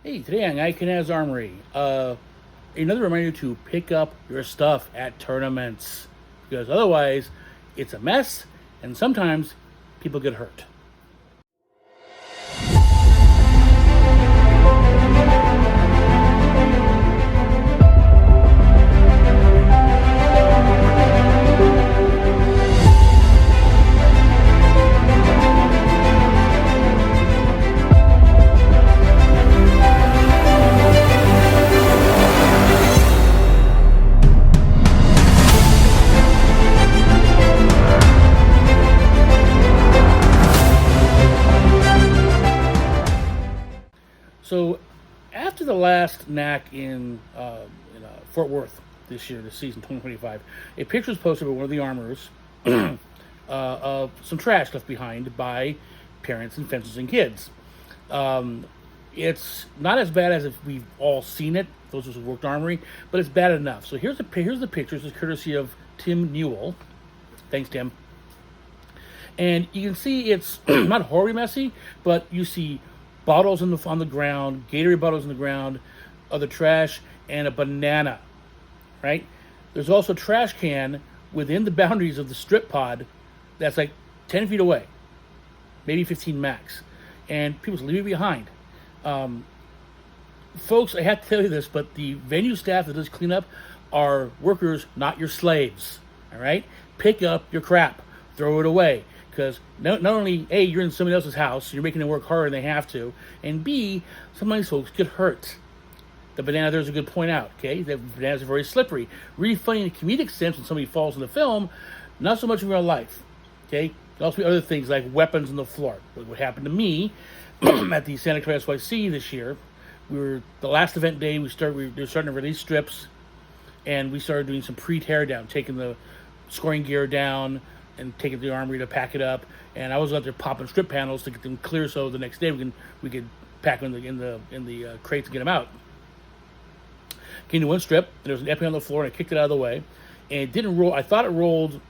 Hey, today on ICHA's Armory, another reminder to pick up your stuff at tournaments because otherwise it's a mess and sometimes people get hurt. So, after the last knack in Fort Worth this season 2025, a picture was posted by one of the armorers of some trash left behind by parents and fences and kids. Um, it's not as bad as if we've all seen it, those of us who worked armory, but it's bad enough. So here's the pictures. It's courtesy of Tim Newell. Thanks, Tim. And you can see it's not horribly messy, but you see bottles on the ground, Gatorade bottles on the ground, other trash, and a banana. Right? There's also a trash can within the boundaries of the strip pod that's like 10 feet away, maybe 15 max, and people leave it behind. Um, Folks, I have to tell you this, but the venue staff that does cleanup are workers, not your slaves. All right? Pick up your crap, throw it away. Because not only, A, you're in somebody else's house, so you're making them work harder than they have to, and B, some of these folks get hurt. The banana there's a good point out, okay? The bananas are very slippery. Really funny in a comedic sense when somebody falls in the film, not so much in real life, okay? There also be other things like weapons on the floor. What happened to me at the Santa Clara SYC this year, we were, the last event day, we were starting to release strips, and we started doing some pre-tear down, taking the scoring gear down, and take it to the armory to pack it up. And I was out there popping strip panels to get them clear, so the next day we could pack them in the crates and get them out. Came to one strip, and there was an epi on the floor, and I kicked it out of the way, and it didn't roll. I thought it rolled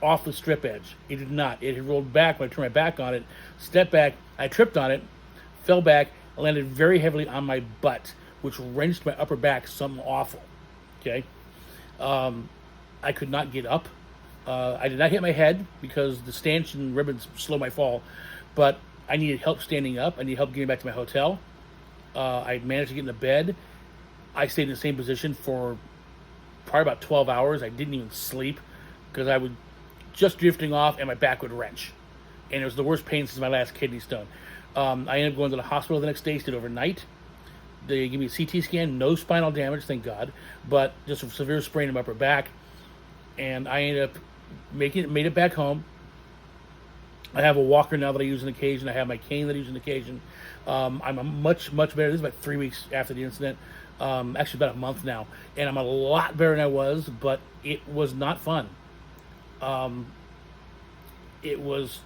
off the strip edge. It did not. It had rolled back when I turned my back on it. Stepped back, I tripped on it, fell back, and landed very heavily on my butt, which wrenched my upper back something awful. Okay, I could not get up. I did not hit my head because the stanchion ribbons slow my fall, but I needed help standing up. I needed help getting back to my hotel. I managed to get in the bed. I stayed in the same position for probably about 12 hours. I didn't even sleep because I would just drifting off and my back would wrench. And it was the worst pain since my last kidney stone. I ended up going to the hospital the next day, stayed overnight. They gave me a CT scan, no spinal damage, thank God, but just a severe sprain in my upper back. And I ended up made it back home. I have a walker now that I use on occasion. I have my cane that I use on occasion. I'm a much better. This is about 3 weeks after the incident. Actually, about a month now, and I'm a lot better than I was. But it was not fun. It was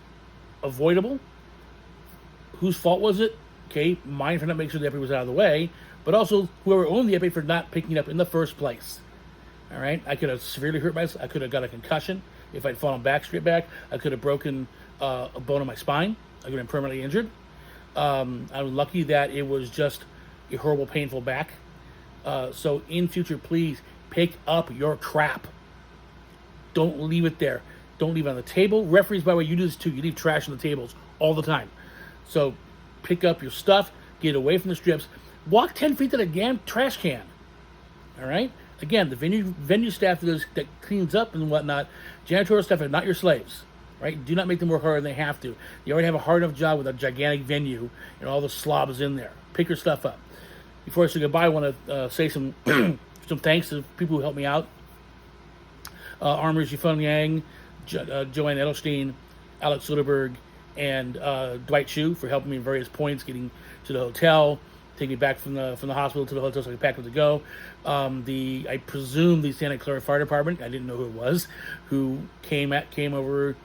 avoidable. Whose fault was it? Okay, mine for not making sure the epi was out of the way, but also whoever owned the epi for not picking it up in the first place. All right, I could have severely hurt myself. I could have got a concussion if I'd fallen straight back. I could have broken a bone in my spine. I could have been permanently injured. I was lucky that it was just a horrible, painful back. So in future, please pick up your crap. Don't leave it there. Don't leave it on the table. Referees, by the way, you do this too. You leave trash on the tables all the time. So pick up your stuff. Get away from the strips. Walk 10 feet to the damn trash can. All right? Again, the venue staff that cleans up and whatnot, janitorial staff are not your slaves, right? Do not make them work harder than they have to. You already have a hard enough job with a gigantic venue and all the slobs in there. Pick your stuff up. Before I say goodbye, I want to say some some thanks to people who helped me out. Armors Yifeng Yang, Joanne Edelstein, Alex Soderberg, and Dwight Chu for helping me in various points, getting to the hotel, taking me back from the hospital to the hotel so I could pack up to go. I presume the Santa Clara Fire Department, I didn't know who it was, who came over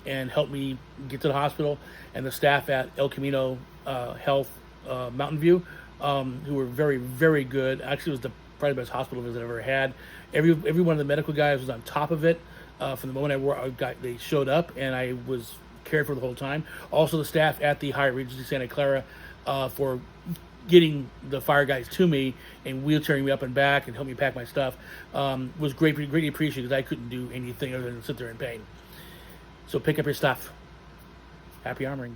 and helped me get to the hospital, and the staff at El Camino Health Mountain View, who were very, very good. Actually, it was probably the best hospital visit I've ever had. Every one of the medical guys was on top of it. From the moment they showed up, and I was cared for the whole time. Also, the staff at the Hyatt Regency Santa Clara for getting the fire guys to me and wheelchairing me up and back and helping me pack my stuff was greatly appreciated, because I couldn't do anything other than sit there in pain. So pick up your stuff. Happy armoring.